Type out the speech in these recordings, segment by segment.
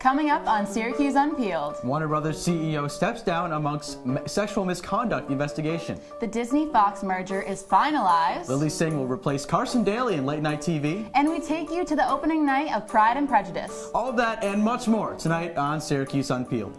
Coming up on Syracuse Unpeeled. Warner Brothers CEO steps down amongst sexual misconduct investigation. The Disney-Fox merger is finalized. Lily Singh will replace Carson Daly in late-night TV. And we take you to the opening night of Pride and Prejudice. All of that and much more tonight on Syracuse Unpeeled.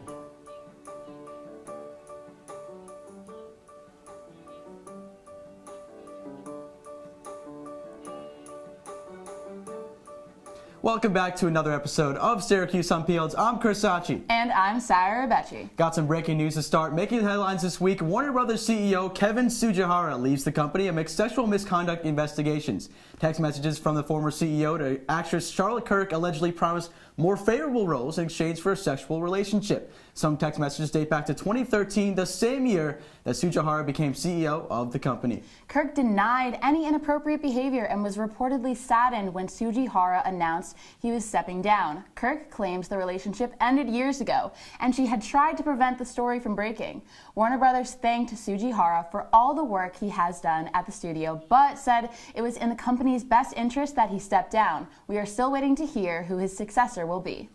Welcome back to another episode of Syracuse Unpeeled. I'm Chris Sacchi. And I'm Rebetje. Got some breaking news to start. Making the headlines this week, Warner Brothers CEO Kevin Tsujihara leaves the company amidst sexual misconduct investigations. Text messages from the former CEO to actress Charlotte Kirk allegedly promised more favorable roles in exchange for a sexual relationship. Some text messages date back to 2013, the same year that Tsujihara became CEO of the company. Kirk denied any inappropriate behavior and was reportedly saddened when Tsujihara announced he was stepping down. Kirk claims the relationship ended years ago, and she had tried to prevent the story from breaking. Warner Brothers thanked Tsujihara for all the work he has done at the studio, but said it was in the company's best interest that he stepped down. We are still waiting to hear who his successor will be.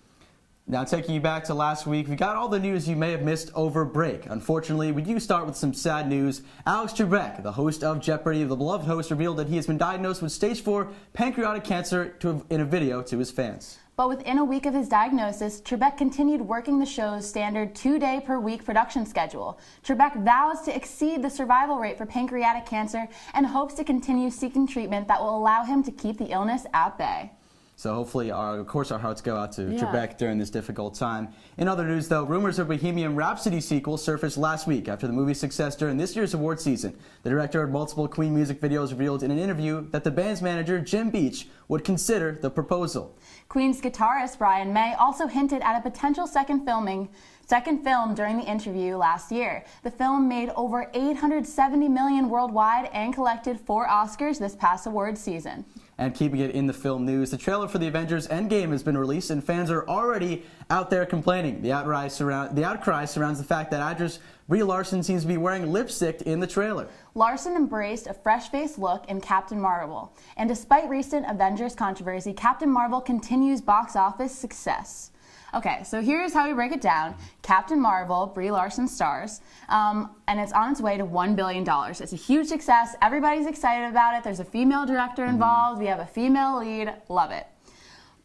Now, taking you back to last week, we got all the news you may have missed over break. Unfortunately, we do start with some sad news. Alex Trebek, the host of Jeopardy, the beloved host, revealed that he has been diagnosed with stage 4 pancreatic cancer in a video to his fans. But within a week of his diagnosis, Trebek continued working the show's standard 2-day-per-week production schedule. Trebek vows to exceed the survival rate for pancreatic cancer and hopes to continue seeking treatment that will allow him to keep the illness at bay. So hopefully, of course, our hearts go out to Trebek during this difficult time. In other news, though, rumors of Bohemian Rhapsody sequel surfaced last week after the movie's success during this year's award season. The director of multiple Queen music videos revealed in an interview that the band's manager, Jim Beach, would consider the proposal. Queen's guitarist Brian May also hinted at a potential second film during the interview last year. The film made over $870 million worldwide and collected 4 Oscars this past awards season. And keeping it in the film news, the trailer for the Avengers Endgame has been released, and fans are already out there complaining. The outcry surrounds the fact that actress Brie Larson seems to be wearing lipstick in the trailer. Larson embraced a fresh-faced look in Captain Marvel, and despite recent Avengers controversy, Captain Marvel continues box office success. Okay, so here's how we break it down. Captain Marvel, Brie Larson stars, and it's on its way to $1 billion. It's a huge success. Everybody's excited about it. There's a female director involved. We have a female lead. Love it.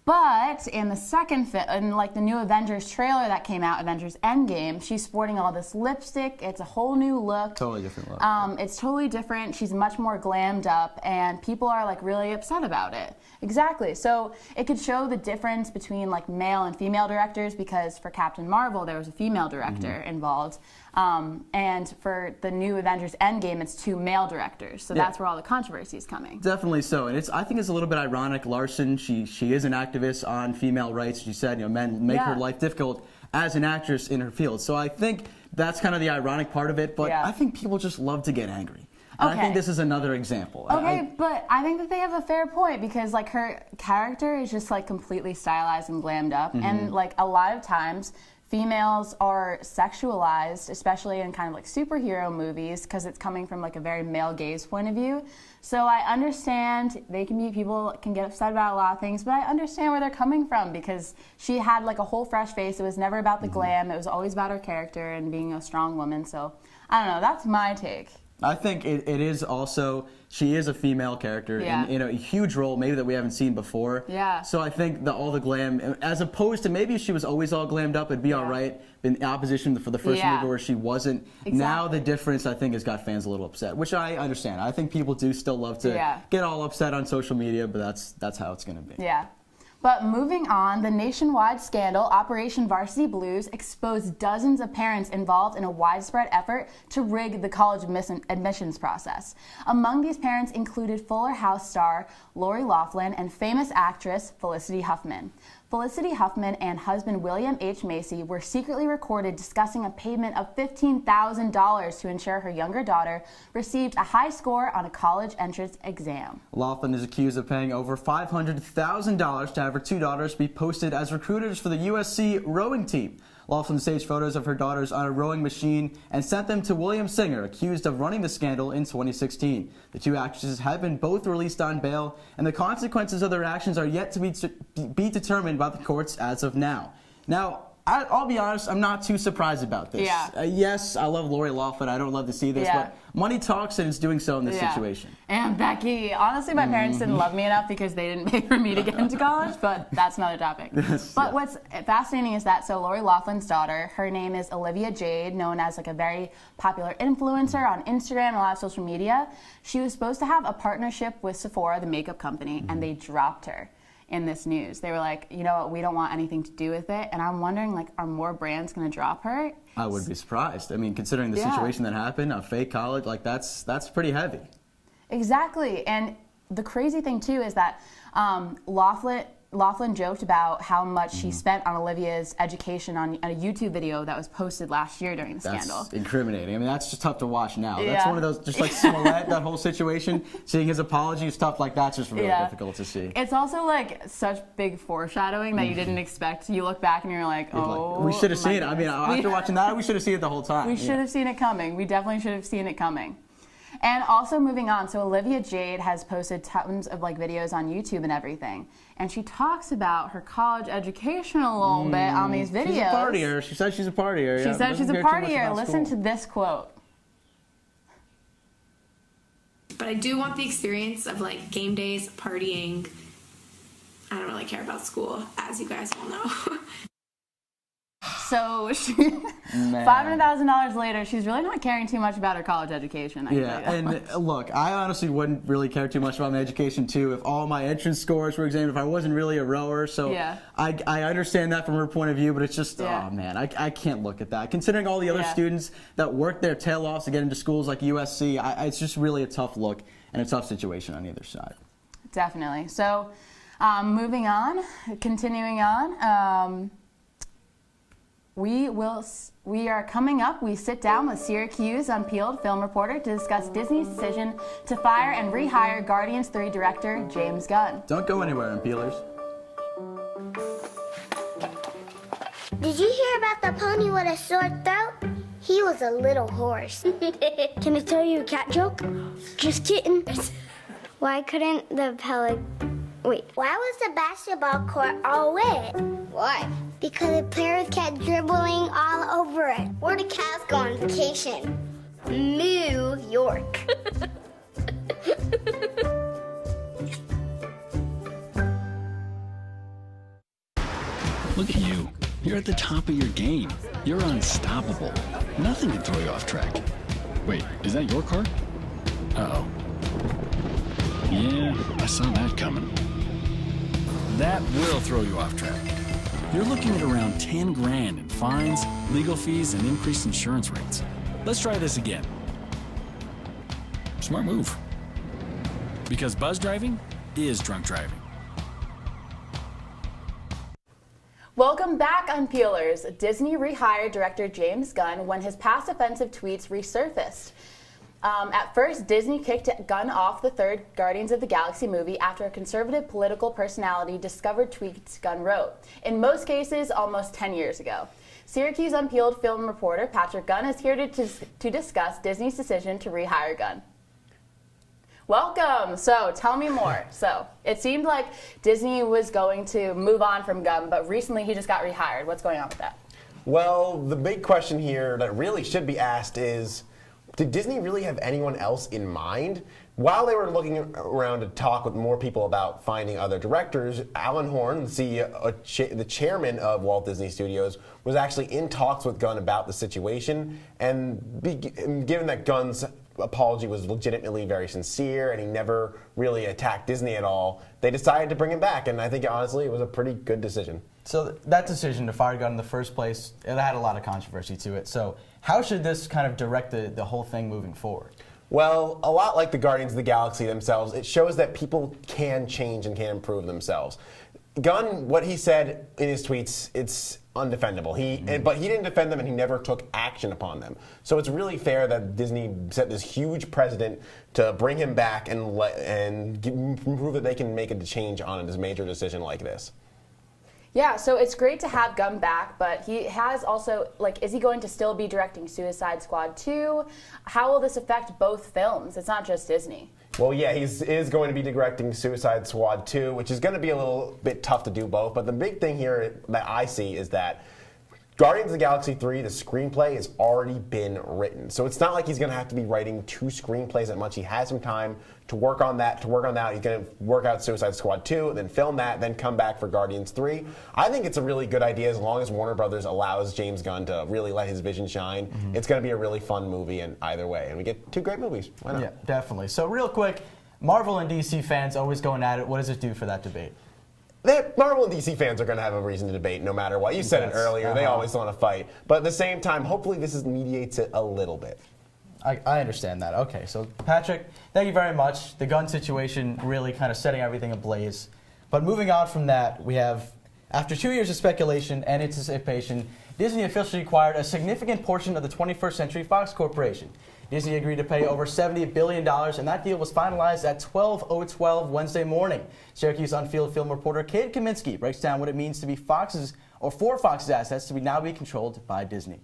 But in the the new Avengers trailer that came out, Avengers Endgame, she's sporting all this lipstick. It's a whole new look. Totally different look. It's totally different. She's much more glammed up, and people are like really upset about it. Exactly. So it could show the difference between like male and female directors, because for Captain Marvel there was a female director involved, and for the new Avengers Endgame it's 2 male directors. So that's where all the controversy is coming. Definitely so, and I think it's a little bit ironic. Larson, she is an activist on female rights. She said, men make her life difficult as an actress in her field. So I think that's kind of the ironic part of it, but I think people just love to get angry. And I think this is another example. Okay, but I think that they have a fair point, because like her character is just like completely stylized and glammed up, and like a lot of times females are sexualized, especially in kind of like superhero movies, because it's coming from like a very male gaze point of view. So I understand people can get upset about a lot of things, but I understand where they're coming from, because she had like a whole fresh face. It was never about the glam. It was always about her character and being a strong woman. So I don't know. That's my take. I think it is also, she is a female character in a huge role maybe that we haven't seen before. Yeah. So I think all the glam, as opposed to maybe if she was always all glammed up, it'd be all right. In opposition for the first movie where she wasn't. Exactly. Now the difference, I think, has got fans a little upset, which I understand. I think people do still love to get all upset on social media, but that's how it's going to be. Yeah. But moving on, the nationwide scandal, Operation Varsity Blues, exposed dozens of parents involved in a widespread effort to rig the college admissions process. Among these parents included Fuller House star Lori Loughlin and famous actress Felicity Huffman. Felicity Huffman and husband William H. Macy were secretly recorded discussing a payment of $15,000 to ensure her younger daughter received a high score on a college entrance exam. Loughlin is accused of paying over $500,000 to have her 2 daughters be posted as recruiters for the USC rowing team. Loughlin staged photos of her daughters on a rowing machine and sent them to William Singer, accused of running the scandal in 2016. The 2 actresses have been both released on bail, and the consequences of their actions are yet to be determined by the courts as of now. Now, I'll be honest, I'm not too surprised about this. Yeah. Yes, I love Lori Loughlin. I don't love to see this, Yeah. but money talks, and it's doing so in this situation. And Becky, honestly, my parents didn't love me enough because they didn't pay for me to get into college, but that's another topic. But what's fascinating is that, so Lori Loughlin's daughter, her name is Olivia Jade, known as like a very popular influencer on Instagram and a lot of social media. She was supposed to have a partnership with Sephora, the makeup company, and they dropped her in this news. They were like, you know what, we don't want anything to do with it. And I'm wondering, like, are more brands going to drop her? I would be surprised. I mean, considering the situation that happened, a fake college, like that's pretty heavy. Exactly. And the crazy thing too is that Loughlin joked about how much she spent on Olivia's education on a YouTube video that was posted last year during the scandal. That's incriminating. I mean, that's just tough to watch now. That's one of those, just like Smollett, that whole situation, seeing his apology, stuff like that's just really difficult to see. It's also like such big foreshadowing that you didn't expect. You look back and you're like, oh, we should have seen it. I mean, after watching that, we should have seen it the whole time. We should have seen it coming. We definitely should have seen it coming. And also moving on, so Olivia Jade has posted tons of like videos on YouTube and everything. And she talks about her college education a little bit on these videos. She's a partier. She says she's a partier. She says she's a partier. Listen to this quote. But I do want the experience of like game days, partying. I don't really care about school, as you guys all know. So $500,000 later, she's really not caring too much about her college education. And look, I honestly wouldn't really care too much about my education too if all my entrance scores were examined, if I wasn't really a rower. So I understand that from her point of view, but it's just, oh man, I can't look at that. Considering all the other students that work their tail off to get into schools like USC, it's just really a tough look and a tough situation on either side. Definitely. So moving on, continuing on. We are coming up. We sit down with Syracuse Unpeeled film reporter to discuss Disney's decision to fire and rehire Guardians 3 director James Gunn. Don't go anywhere, Unpeelers. Did you hear about the pony with a sore throat? He was a little horse. Can I tell you a cat joke? Just kidding. Why couldn't the Why was the basketball court all wet? Why? Because the players kept dribbling all over it. Where the cats go on vacation? New York. Look at you. You're at the top of your game. You're unstoppable. Nothing can throw you off track. Wait, is that your car? Uh-oh. Yeah, I saw that coming. That will throw you off track. You're looking at around 10 grand in fines, legal fees, and increased insurance rates. Let's try this again. Smart move. Because buzz driving is drunk driving. Welcome back, Unpeelers. Disney rehired director James Gunn when his past offensive tweets resurfaced. At first, Disney kicked Gunn off the third Guardians of the Galaxy movie after a conservative political personality discovered tweets Gunn wrote, in most cases almost 10 years ago. Syracuse Unpeeled film reporter Patrick Gunn is here to discuss Disney's decision to rehire Gunn. Welcome. So tell me more. So it seemed like Disney was going to move on from Gunn, but recently he just got rehired. What's going on with that? Well, the big question here that really should be asked is, did Disney really have anyone else in mind? While they were looking around to talk with more people about finding other directors, Alan Horn, the CEO, the chairman of Walt Disney Studios, was actually in talks with Gunn about the situation. And given that Gunn's apology was legitimately very sincere and he never really attacked Disney at all, they decided to bring him back. And I think, honestly, it was a pretty good decision. So that decision to fire Gunn in the first place, it had a lot of controversy to it. So how should this kind of direct the whole thing moving forward? Well, a lot like the Guardians of the Galaxy themselves, it shows that people can change and can improve themselves. Gunn, what he said in his tweets, it's undefendable. But he didn't defend them and he never took action upon them. So it's really fair that Disney set this huge precedent to bring him back and prove that they can make a change on a major decision like this. Yeah, so it's great to have Gunn back, but he has also, like, is he going to still be directing Suicide Squad 2? How will this affect both films? It's not just Disney. Well, yeah, he is going to be directing Suicide Squad 2, which is going to be a little bit tough to do both. But the big thing here that I see is that Guardians of the Galaxy 3, the screenplay has already been written. So it's not like he's going to have to be writing 2 screenplays at once. He has some time to work on that, He's going to work out Suicide Squad 2, then film that, then come back for Guardians 3. I think it's a really good idea as long as Warner Brothers allows James Gunn to really let his vision shine. It's going to be a really fun movie in either way. And we get 2 great movies. Why not? Yeah, definitely. So real quick, Marvel and DC fans always going at it. What does it do for that debate? Marvel and DC fans are going to have a reason to debate no matter what. You said it earlier. They always want to fight. But at the same time, hopefully this mediates it a little bit. I understand that. Okay, so Patrick, thank you very much. The gun situation really kind of setting everything ablaze. But moving on from that, we have, after 2 years of speculation and anticipation, Disney officially acquired a significant portion of the 21st Century Fox Corporation. Disney agreed to pay over $70 billion, and that deal was finalized at 12:12 Wednesday morning. Syracuse Unpeeled film reporter Kate Kaminsky breaks down what it means to be Fox's assets to now be controlled by Disney.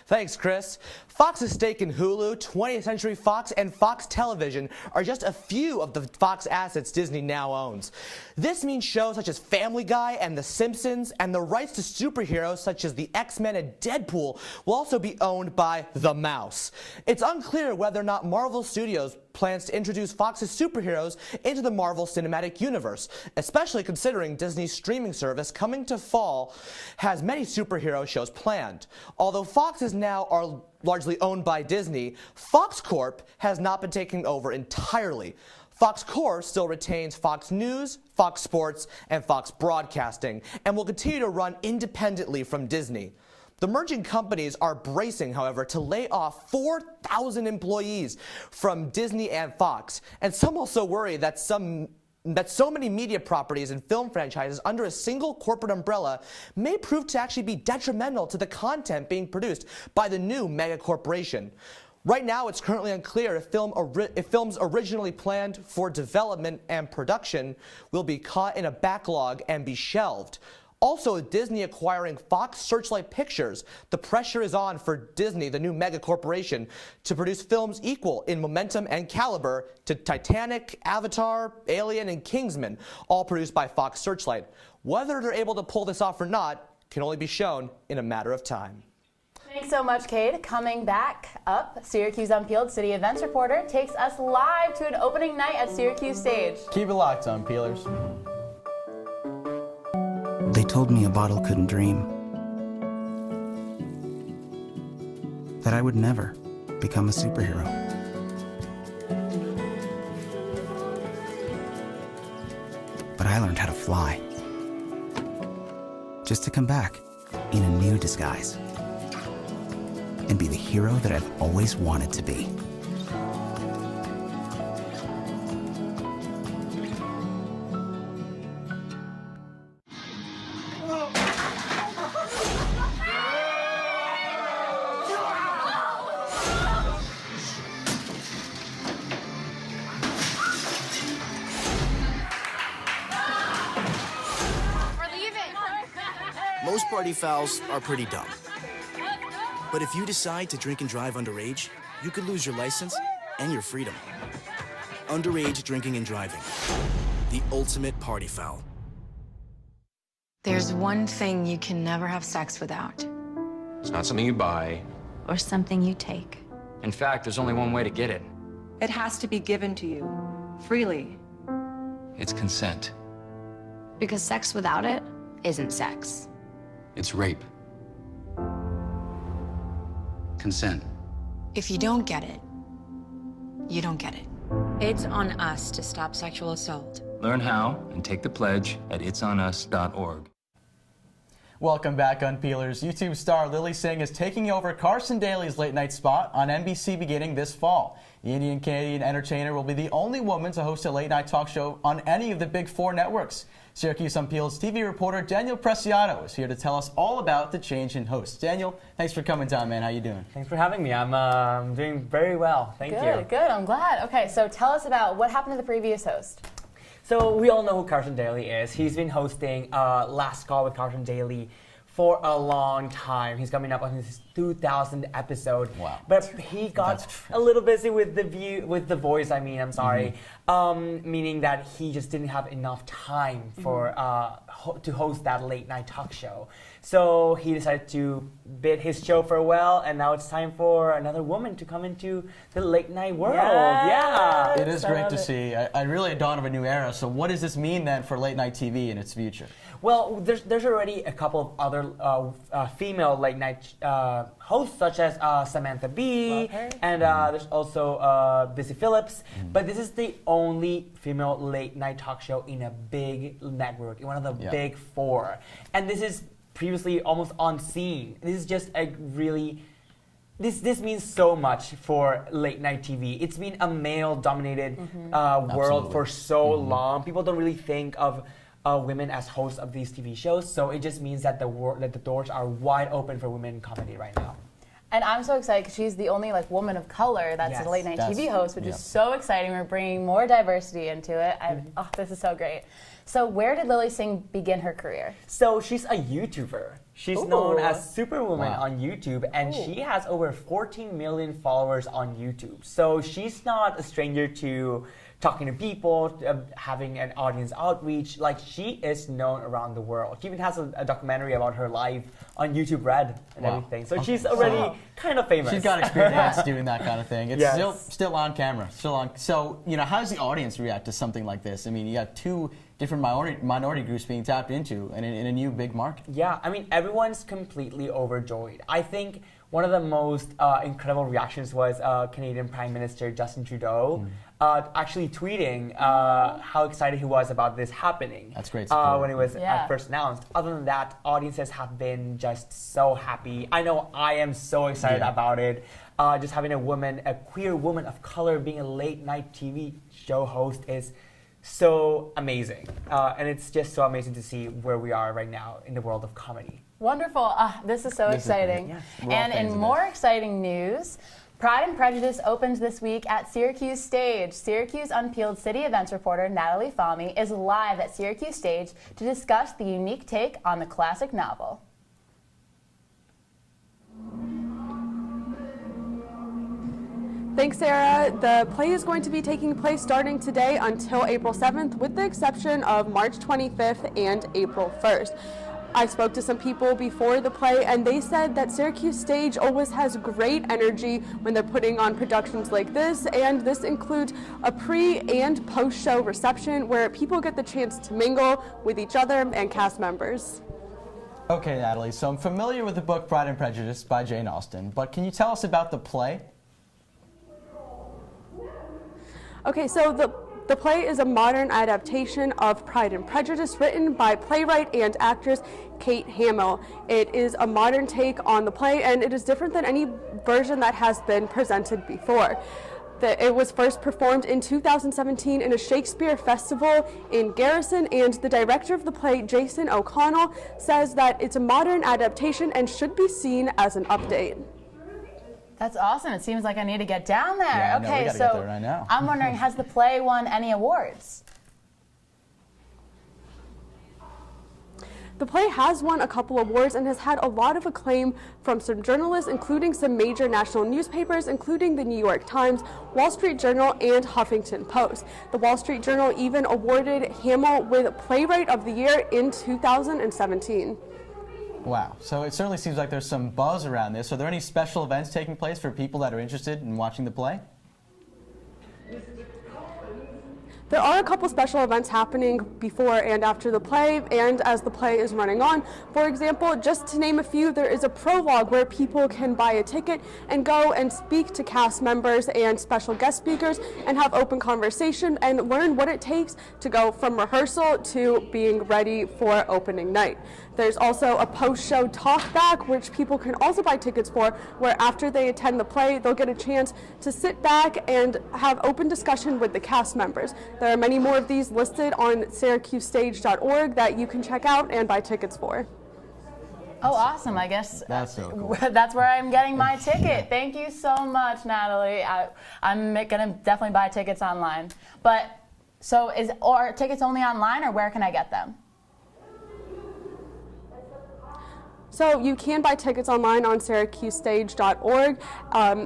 Thanks, Chris. Fox's stake in Hulu, 20th Century Fox, and Fox Television are just a few of the Fox assets Disney now owns. This means shows such as Family Guy and The Simpsons, and the rights to superheroes such as the X-Men and Deadpool will also be owned by the Mouse. It's unclear whether or not Marvel Studios plans to introduce Fox's superheroes into the Marvel Cinematic Universe, especially considering Disney's streaming service coming to fall has many superhero shows planned. Although Fox is now largely owned by Disney, Fox Corp has not been taken over entirely. Fox Corp still retains Fox News, Fox Sports, and Fox Broadcasting, and will continue to run independently from Disney. The merging companies are bracing, however, to lay off 4,000 employees from Disney and Fox, and some also worry that so many media properties and film franchises under a single corporate umbrella may prove to actually be detrimental to the content being produced by the new mega corporation. Right now, it's currently unclear if films originally planned for development and production will be caught in a backlog and be shelved. Also, with Disney acquiring Fox Searchlight Pictures, the pressure is on for Disney, the new mega corporation, to produce films equal in momentum and caliber to Titanic, Avatar, Alien, and Kingsman, all produced by Fox Searchlight. Whether they're able to pull this off or not can only be shown in a matter of time. Thanks so much, Cade. Coming back up, Syracuse Unpeeled city events reporter takes us live to an opening night at Syracuse Stage. Keep it locked, Unpeelers. They told me a bottle couldn't dream. That I would never become a superhero. But I learned how to fly. Just to come back in a new disguise. And be the hero that I've always wanted to be. Most party fouls are pretty dumb. But if you decide to drink and drive underage, you could lose your license and your freedom. Underage drinking and driving. The ultimate party foul. There's one thing you can never have sex without. It's not something you buy. Or something you take. In fact, there's only one way to get it. It has to be given to you, freely. It's consent. Because sex without it isn't sex. It's rape. Consent. If you don't get it, you don't get it. It's on us to stop sexual assault. Learn how and take the pledge at itsonus.org. Welcome back, Unpeelers. YouTube star Lily Singh is taking over Carson Daly's late night spot on NBC beginning this fall. The Indian-Canadian entertainer will be the only woman to host a late night talk show on any of the big 4 networks. Syracuse Unpeeled's TV reporter Daniel Preciado is here to tell us all about the change in hosts. Daniel, thanks for coming down, man. How you doing? Thanks for having me. I'm doing very well. Thank you. Good. I'm glad. Okay, so tell us about what happened to the previous host. So we all know who Carson Daly is. He's been hosting Last Call with Carson Daly for a long time. He's coming up on his 2000th episode. Wow. But he got a little busy with the voice. I mean, I'm sorry. Meaning that he just didn't have enough time for to host that late night talk show. So he decided to bid his show farewell, and now it's time for another woman to come into the late night world. Yeah. It is great to see. I really a dawn of a new era. So what does this mean then for late night TV in its future? Well, there's already a couple of other female late night hosts, such as Samantha Bee, and there's also Busy Phillips. But this is the only female late night talk show in a big network, in one of the big four. And this is previously almost unseen. This is just a really... This means so much for late night TV. It's been a male-dominated world for so long. People don't really think of women as hosts of these TV shows, so it just means that the doors are wide open for women in comedy right now. And I'm so excited because she's the only woman of color that's a late night TV host, which is so exciting. We're bringing more diversity into it. Oh, this is so great. So where did Lilly Singh begin her career? So she's a YouTuber. She's known as Superwoman on YouTube, and she has over 14 million followers on YouTube. So she's not a stranger to talking to people, having an audience outreach. Like, she is known around the world. She even has a documentary about her life on YouTube Red and everything. So she's already kind of famous. She's got experience doing that kind of thing. It's still on camera. Still on. So, how does the audience react to something like this? I mean, you got two different minority groups being tapped into in a new big market. Yeah, I mean, everyone's completely overjoyed. I think one of the most incredible reactions was Canadian Prime Minister Justin Trudeau actually tweeting how excited he was about this happening. That's great. When it was first announced. Other than that, audiences have been just so happy. I know I am so excited about it. Just having a queer woman of color being a late night TV show host is so amazing. And it's just so amazing to see where we are right now in the world of comedy. Wonderful. This is so exciting. And in more exciting news, Pride and Prejudice opens this week at Syracuse Stage. Syracuse Unpeeled city events reporter Natalie Fahmy is live at Syracuse Stage to discuss the unique take on the classic novel. Thanks, Sarah. The play is going to be taking place starting today until April 7th, with the exception of March 25th and April 1st. I spoke to some people before the play, and they said that Syracuse Stage always has great energy when they're putting on productions like this, and this includes a pre- and post-show reception where people get the chance to mingle with each other and cast members. Okay, Natalie, so I'm familiar with the book Pride and Prejudice by Jane Austen, but can you tell us about the play? Okay, so the play is a modern adaptation of Pride and Prejudice written by playwright and actress Kate Hamill. It is a modern take on the play, and it is different than any version that has been presented before. It was first performed in 2017 in a Shakespeare festival in Garrison, and the director of the play, Jason O'Connell, says that it's a modern adaptation and should be seen as an update. That's awesome. It seems like I need to get down there. Yeah, okay, no, we gotta so get there right now. I'm wondering, has the play won any awards? The play has won a couple awards and has had a lot of acclaim from some journalists, including some major national newspapers, including the New York Times, Wall Street Journal, and Huffington Post. The Wall Street Journal even awarded Hamill with Playwright of the Year in 2017. Wow, so it certainly seems like there's some buzz around this. Are there any special events taking place for people that are interested in watching the play? There are a couple special events happening before and after the play, and as the play is running on. For example, just to name a few, there is a prologue where people can buy a ticket and go and speak to cast members and special guest speakers and have open conversation and learn what it takes to go from rehearsal to being ready for opening night. There's also a post-show talk back, which people can also buy tickets for, where after they attend the play, they'll get a chance to sit back and have open discussion with the cast members. There are many more of these listed on SyracuseStage.org that you can check out and buy tickets for. Oh, awesome. I guess that's so cool. That's where I'm getting my ticket. Thank you so much, Natalie. I'm going to definitely buy tickets online. But so are tickets only online, or where can I get them? So you can buy tickets online on SyracuseStage.org,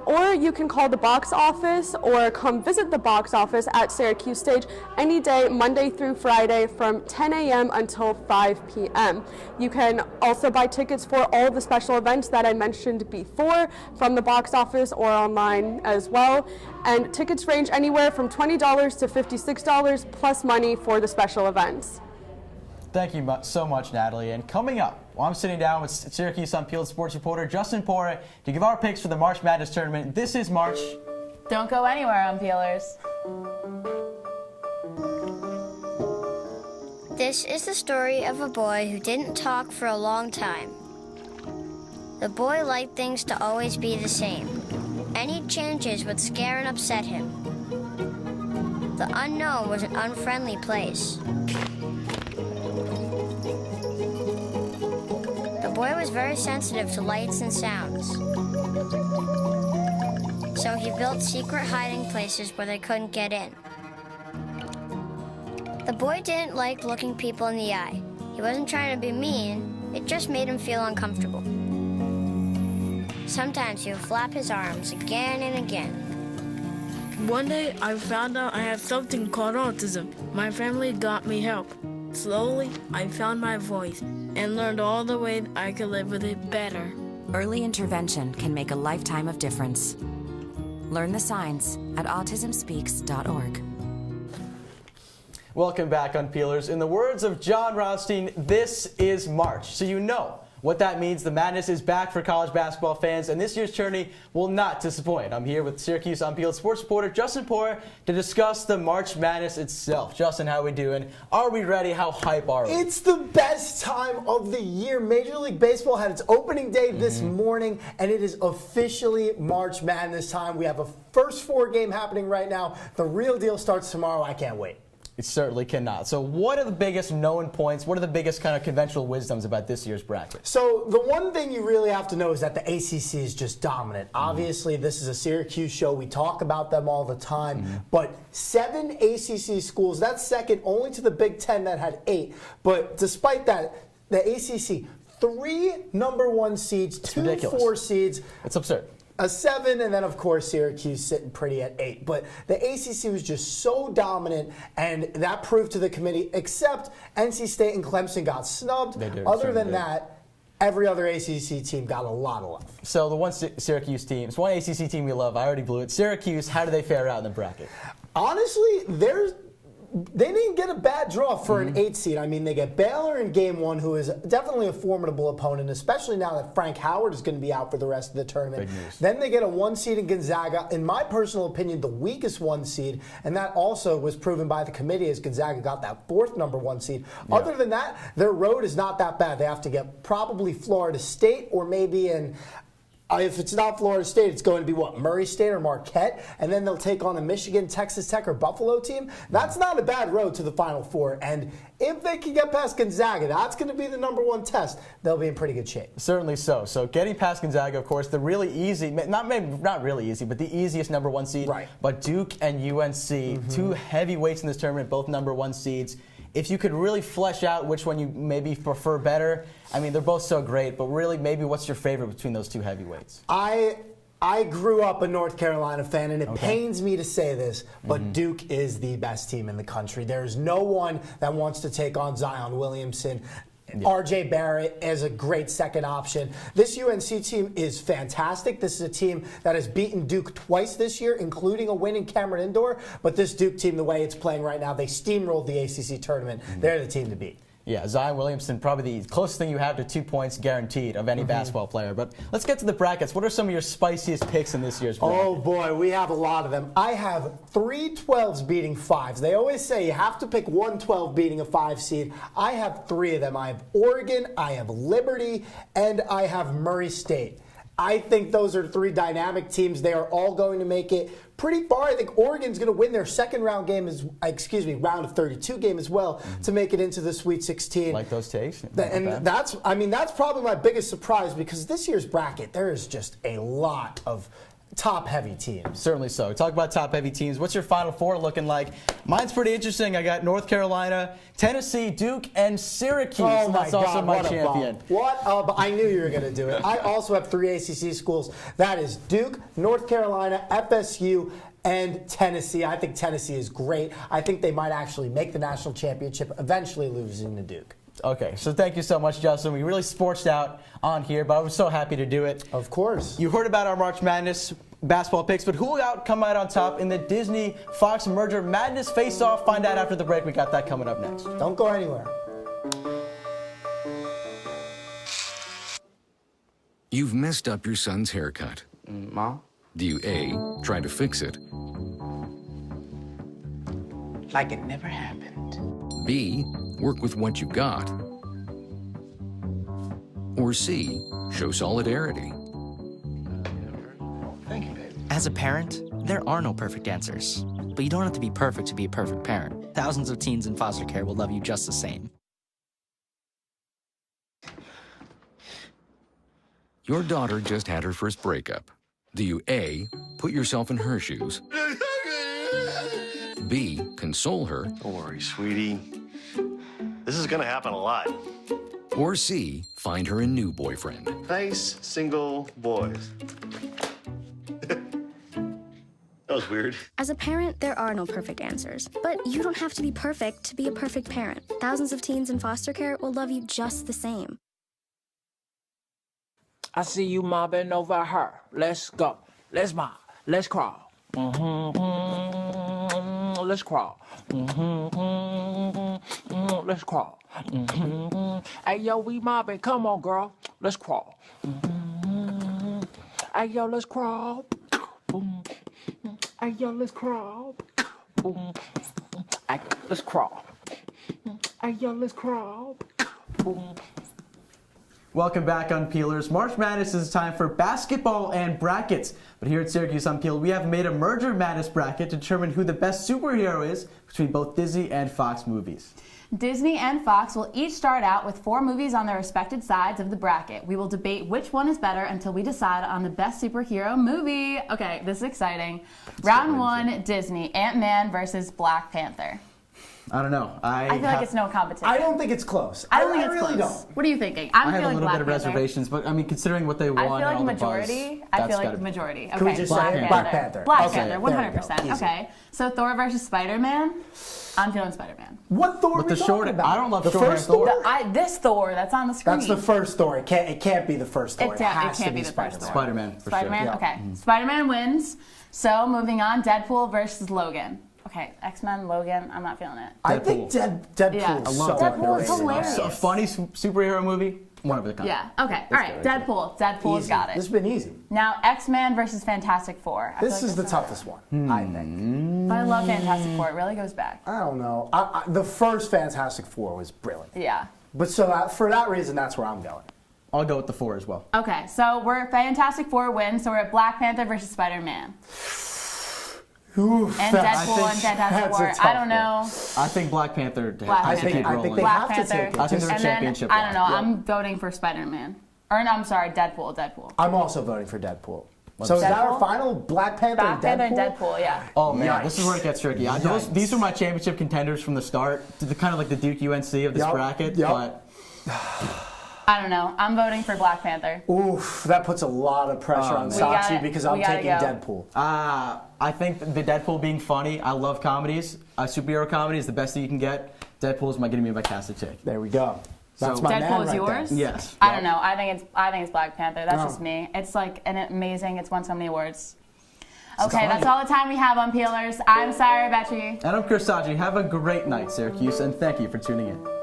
or you can call the box office or come visit the box office at Syracuse Stage any day, Monday through Friday from 10 a.m. until 5 p.m. You can also buy tickets for all the special events that I mentioned before from the box office or online as well. And tickets range anywhere from $20 to $56 plus money for the special events. Thank you so much, Natalie. And coming up, I'm sitting down with Syracuse Unpeeled sports reporter Justin Pora to give our picks for the March Madness tournament. This is March. Don't go anywhere, Unpeelers. This is the story of a boy who didn't talk for a long time. The boy liked things to always be the same. Any changes would scare and upset him. The unknown was an unfriendly place. The boy was very sensitive to lights and sounds. So he built secret hiding places where they couldn't get in. The boy didn't like looking people in the eye. He wasn't trying to be mean, it just made him feel uncomfortable. Sometimes he would flap his arms again and again. One day I found out I had something called autism. My family got me help. Slowly, I found my voice and learned all the ways I could live with it better. Early intervention can make a lifetime of difference. Learn the signs at autismspeaks.org. Welcome back, Unpeelers. In the words of John Rothstein, this is March. So you know what that means. The madness is back for college basketball fans, and this year's tourney will not disappoint. I'm here with Syracuse Unpeeled sports reporter Justin Pora to discuss the March Madness itself. Justin, how are we doing? Are we ready? How hype are we? It's the best time of the year. Major League Baseball had its opening day this morning, and it is officially March Madness time. We have a first 4 game happening right now. The real deal starts tomorrow. I can't wait. It certainly cannot. So what are the biggest known points? What are the biggest kind of conventional wisdoms about this year's bracket? So the one thing you really have to know is that the ACC is just dominant. Obviously, this is a Syracuse show. We talk about them all the time. But 7 ACC schools, that's second only to the Big Ten that had 8. But despite that, the ACC, 3 #1 seeds, 2 4 seeds. It's absurd. A 7, and then, of course, Syracuse sitting pretty at 8. But the ACC was just so dominant, and that proved to the committee, except NC State and Clemson got snubbed. They did. Other than that, every other ACC team got a lot of love. So the one Syracuse team, it's one ACC team we love. I already blew it. Syracuse, how do they fare out in the bracket? Honestly, they didn't get a bad draw for an 8 seed. I mean, they get Baylor in game 1, who is definitely a formidable opponent, especially now that Frank Howard is going to be out for the rest of the tournament. Big news. Then they get a 1 seed in Gonzaga. In my personal opinion, the weakest 1 seed, and that also was proven by the committee as Gonzaga got that 4th #1 seed. Yeah. Other than that, their road is not that bad. They have to get probably Florida State or maybe if it's not Florida State, it's going to be what, Murray State or Marquette, and then they'll take on a Michigan, Texas Tech, or Buffalo team. That's not a bad road to the Final Four, and if they can get past Gonzaga, that's going to be the #1 test. They'll be in pretty good shape. Certainly so. So getting past Gonzaga, of course, the really easy, not really easy, but the easiest #1 seed. Right. But Duke and UNC, 2 heavyweights in this tournament, both #1 seeds. If you could really flesh out which one you maybe prefer better, I mean, they're both so great, but really maybe what's your favorite between those 2 heavyweights? I grew up a North Carolina fan, and it pains me to say this, but Duke is the best team in the country. There's no one that wants to take on Zion Williamson. Yeah. R.J. Barrett is a great second option. This UNC team is fantastic. This is a team that has beaten Duke twice this year, including a win in Cameron Indoor. But this Duke team, the way it's playing right now, they steamrolled the ACC tournament. They're the team to beat. Yeah, Zion Williamson, probably the closest thing you have to 2 points guaranteed of any basketball player. But let's get to the brackets. What are some of your spiciest picks in this year's bracket? Oh, boy, we have a lot of them. I have 3 12s beating 5s. They always say you have to pick 1 12 beating a 5 seed. I have 3 of them. I have Oregon, I have Liberty, and I have Murray State. I think those are 3 dynamic teams. They are all going to make it pretty far. I think Oregon's going to win their second round game, round of 32 game as well to make it into the Sweet 16. Like those takes. And that's probably my biggest surprise, because this year's bracket, there is just a lot of top-heavy teams. Certainly so. Talk about top-heavy teams. What's your Final Four looking like? Mine's pretty interesting. I got North Carolina, Tennessee, Duke, and Syracuse. Oh my That's also God, my what champion. But I knew you were going to do it. I also have 3 ACC schools. That is Duke, North Carolina, FSU, and Tennessee. I think Tennessee is great. I think they might actually make the national championship, eventually losing to Duke. Okay, so thank you so much, Justin. We really sportsed out on here, but I was so happy to do it. Of course. You heard about our March Madness basketball picks, but who will come out on top in the Disney-Fox merger madness face-off? Find out after the break. We got that coming up next. Don't go anywhere. You've messed up your son's haircut. Mom? Do you A, try to fix it? Like it never happened. B, work with what you got? Or C, show solidarity? Thank you, baby. As a parent, there are no perfect answers. But you don't have to be perfect to be a perfect parent. Thousands of teens in foster care will love you just the same. Your daughter just had her first breakup. Do you A, put yourself in her shoes? B, console her? Don't worry, sweetie. This is gonna happen a lot. Or C, find her a new boyfriend? Nice, single boys. That was weird. As a parent, there are no perfect answers. But you don't have to be perfect to be a perfect parent. Thousands of teens in foster care will love you just the same. I see you mobbing over her. Let's go. Let's mob. Let's crawl. Let's crawl. Let's crawl. Hey, yo, we mobbing. Come on, girl. Let's crawl. Hey, yo, let's crawl. Hey, yo, let's crawl. Hey, let's crawl. Hey, yo, let's crawl. Welcome back, Unpeelers. March Madness is time for basketball and brackets. But here at Syracuse Unpeeled, we have made a merger madness bracket to determine who the best superhero is between both Disney and Fox movies. Disney and Fox will each start out with 4 movies on their respective sides of the bracket. We will debate which one is better until we decide on the best superhero movie. Okay, this is exciting. Round 1, Disney, Ant-Man versus Black Panther. I don't know. I feel like it's no competition. I don't think it's close. I don't think it's really close. don't. What are you thinking? I have a feeling little Black bit of Panther. reservations, but I mean, considering what they won, I feel like and all majority. The buzz, I feel like gotta majority. Okay, Can we just Black say Panther. Black Panther? Black Okay, Panther, there we go. 100%. Easy. Okay, so Thor versus Spider-Man. I'm feeling Spider-Man. What Thor With are we the short, talking about? I don't love the short first hair Thor. This Thor that's on the screen. That's the first Thor. It can't be the first Thor. It has can't to be the first Thor. Spider-Man. For Spider-Man. Sure. Okay, Spider-Man wins. So moving on, Deadpool versus Logan. Okay, X-Men, Logan. I'm not feeling it. I think Deadpool. Yeah. Is I love so Deadpool is underrated. hilarious. A funny superhero movie, one of a kind. Yeah. Okay. All right. Deadpool. Deadpool's Easy. got it. This has been easy. Now X-Men versus Fantastic Four. I feel This like is the toughest one, I think. But I love Fantastic Four. It really goes back. I don't know. The first Fantastic Four was brilliant. Yeah. But so for that reason, that's where I'm going. I'll go with the 4 as well. Okay. So we're Fantastic Four wins. So we're at Black Panther versus Spider-Man. Oof, And Deadpool and Fantastic Four. I don't know. I think Black Panther Black has to keep I rolling. think they Black have to Panther. take it. I think they're a And then, championship. I don't know. round. I'm voting for Spider-Man. Or no, I'm sorry, Deadpool. I'm also voting for Deadpool. So is that our Deadpool? final Black Panther Black and Panther Deadpool? and Deadpool, yeah. Oh man, Yikes. this is where it gets tricky. These were my championship contenders from the start. Kind of like the Duke UNC of this bracket, but I don't know. I'm voting for Black Panther. Oof, that puts a lot of pressure on Sacchi because I'm taking Deadpool. I think the Deadpool being funny. I love comedies. Superhero comedy is the best that you can get. Deadpool is gonna be my cast to take. There we go. That's my Deadpool man is right yours? there. Yes. I don't know. I think it's Black Panther. That's No. just me. It's like an amazing. It's won so many awards. Okay, that's all the time we have on Peelers. I'm Rebetje. And I'm Chris Sacchi. Have a great night, Syracuse, and thank you for tuning in.